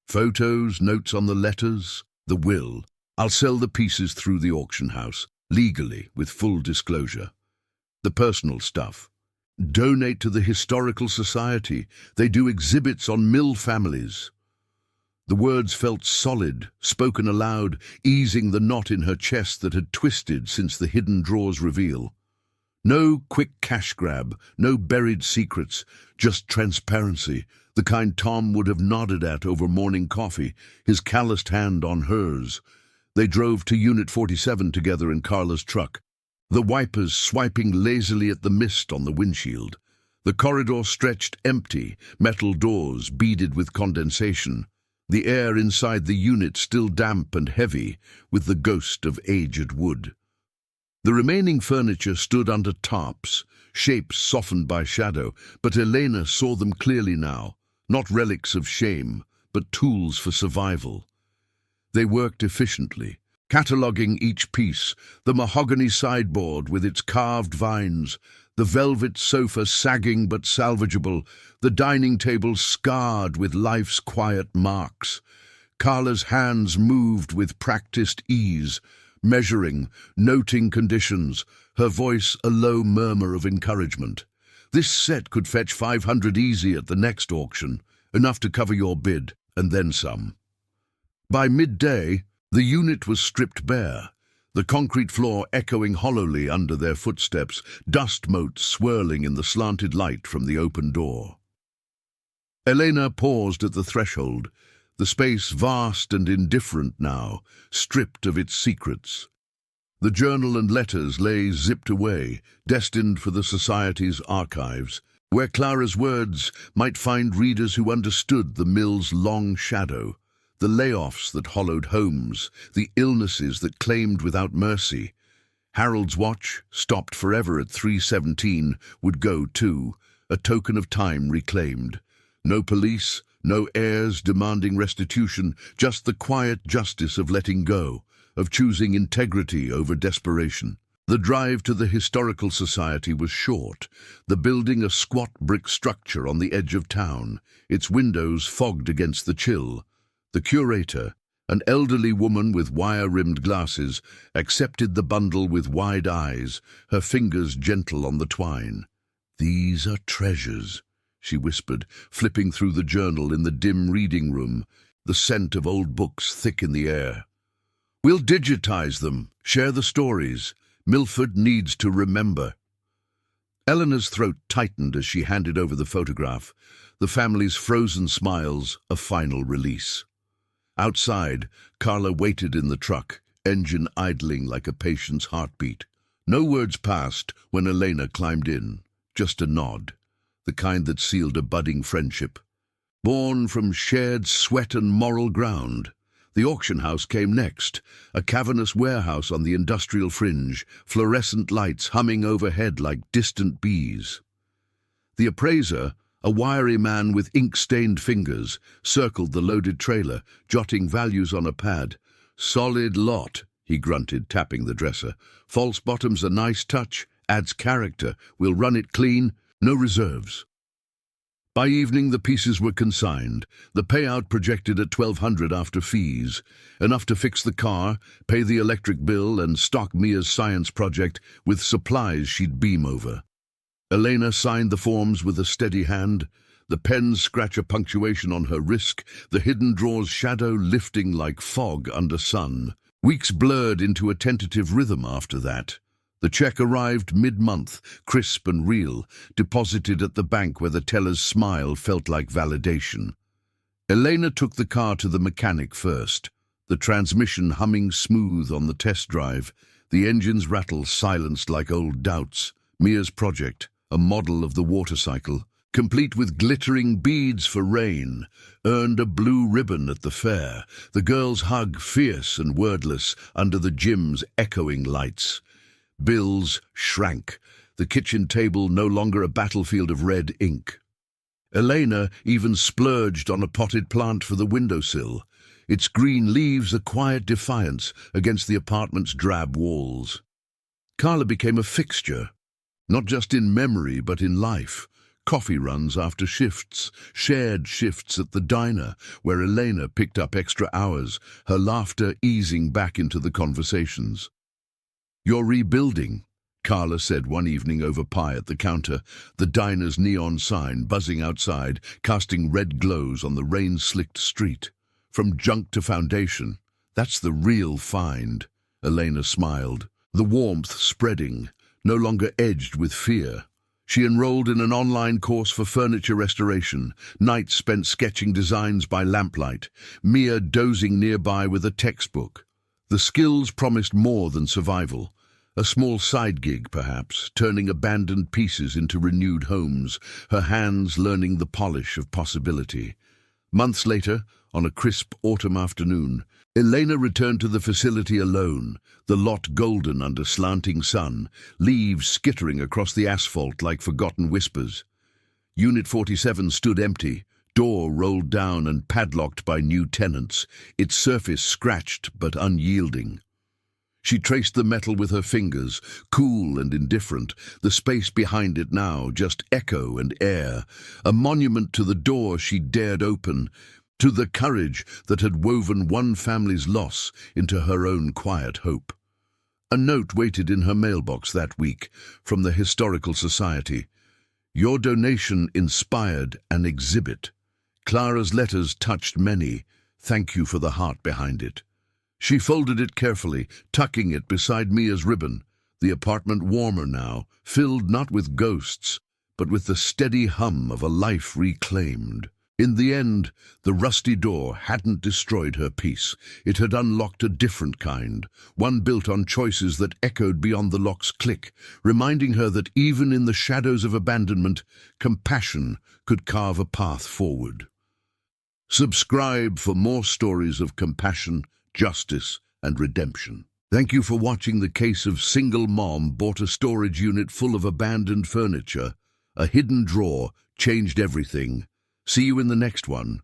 [SPEAKER 1] Photos, notes on the letters, the will. I'll sell the pieces through the auction house, legally, with full disclosure. The personal stuff. Donate to the Historical Society. They do exhibits on mill families. The words felt solid, spoken aloud, easing the knot in her chest that had twisted since the hidden drawer's reveal. No quick cash grab, no buried secrets, just transparency, the kind Tom would have nodded at over morning coffee, his calloused hand on hers. They drove to Unit 47 together in Carla's truck, the wipers swiping lazily at the mist on the windshield. The corridor stretched empty, metal doors beaded with condensation, the air inside the unit still damp and heavy with the ghost of aged wood. The remaining furniture stood under tarps, shapes softened by shadow, but Elena saw them clearly now, not relics of shame, but tools for survival. They worked efficiently, cataloguing each piece, the mahogany sideboard with its carved vines, the velvet sofa sagging but salvageable, the dining table scarred with life's quiet marks. Carla's hands moved with practiced ease, measuring, noting conditions, her voice a low murmur of encouragement. This set could fetch 500 easy at the next auction, enough to cover your bid, and then some. By midday, the unit was stripped bare, the concrete floor echoing hollowly under their footsteps, dust motes swirling in the slanted light from the open door. Elena paused at the threshold, the space vast and indifferent now, stripped of its secrets. The journal and letters lay zipped away, destined for the Society's archives, where Clara's words might find readers who understood the mill's long shadow, the layoffs that hollowed homes, the illnesses that claimed without mercy. Harold's watch, stopped forever at 3:17, would go too, a token of time reclaimed. No police, no heirs demanding restitution, just the quiet justice of letting go, of choosing integrity over desperation. The drive to the Historical Society was short, the building a squat brick structure on the edge of town, its windows fogged against the chill. The curator, an elderly woman with wire-rimmed glasses, accepted the bundle with wide eyes, her fingers gentle on the twine. "These are treasures," she whispered, flipping through the journal in the dim reading room, the scent of old books thick in the air. "We'll digitize them, share the stories. Milford needs to remember." Eleanor's throat tightened as she handed over the photograph, the family's frozen smiles a final release. Outside, Carla waited in the truck, engine idling like a patient's heartbeat. No words passed when Elena climbed in, just a nod, the kind that sealed a budding friendship. Born from shared sweat and moral ground, the auction house came next, a cavernous warehouse on the industrial fringe, fluorescent lights humming overhead like distant bees. The appraiser, a wiry man with ink-stained fingers, circled the loaded trailer, jotting values on a pad. "Solid lot," he grunted, tapping the dresser. "False bottom's a nice touch, adds character. We'll run it clean, no reserves." By evening, the pieces were consigned, the payout projected at $1,200 after fees, enough to fix the car, pay the electric bill, and stock Mia's science project with supplies she'd beam over. Elena signed the forms with a steady hand, the pen scratch a punctuation on her wrist, the hidden drawer's shadow lifting like fog under sun. Weeks blurred into a tentative rhythm after that. The check arrived mid-month, crisp and real, deposited at the bank where the teller's smile felt like validation. Elena took the car to the mechanic first, the transmission humming smooth on the test drive, the engine's rattle silenced like old doubts. Mia's project, a model of the water cycle, complete with glittering beads for rain, earned a blue ribbon at the fair, the girl's hug fierce and wordless under the gym's echoing lights. Bills shrank, the kitchen table no longer a battlefield of red ink. Elena even splurged on a potted plant for the windowsill, its green leaves a quiet defiance against the apartment's drab walls. Carla became a fixture, not just in memory but in life. Coffee runs after shifts, shared shifts at the diner, where Elena picked up extra hours, her laughter easing back into the conversations. "You're rebuilding," Carla said one evening over pie at the counter, the diner's neon sign buzzing outside, casting red glows on the rain-slicked street. "From junk to foundation. That's the real find," Elena smiled, the warmth spreading, no longer edged with fear. She enrolled in an online course for furniture restoration, nights spent sketching designs by lamplight, Mia dozing nearby with a textbook. The skills promised more than survival, A small side gig, perhaps, turning abandoned pieces into renewed homes, her hands learning the polish of possibility. Months later, on a crisp autumn afternoon, Elena returned to the facility alone, the lot golden under slanting sun, leaves skittering across the asphalt like forgotten whispers. Unit 47 stood empty, door rolled down and padlocked by new tenants, its surface scratched but unyielding. She traced the metal with her fingers, cool and indifferent, the space behind it now just echo and air, a monument to the door she dared open, to the courage that had woven one family's loss into her own quiet hope. A note waited in her mailbox that week from the Historical Society. Your donation inspired an exhibit. Clara's letters touched many. Thank you for the heart behind it. She folded it carefully, tucking it beside Mia's ribbon, the apartment warmer now, filled not with ghosts, but with the steady hum of a life reclaimed. In the end, the rusty door hadn't destroyed her peace. It had unlocked a different kind, one built on choices that echoed beyond the lock's click, reminding her that even in the shadows of abandonment, compassion could carve a path forward. Subscribe for more stories of compassion, justice, and redemption. Thank you for watching the case of single mom bought a storage unit full of abandoned furniture. A hidden drawer changed everything. See you in the next one.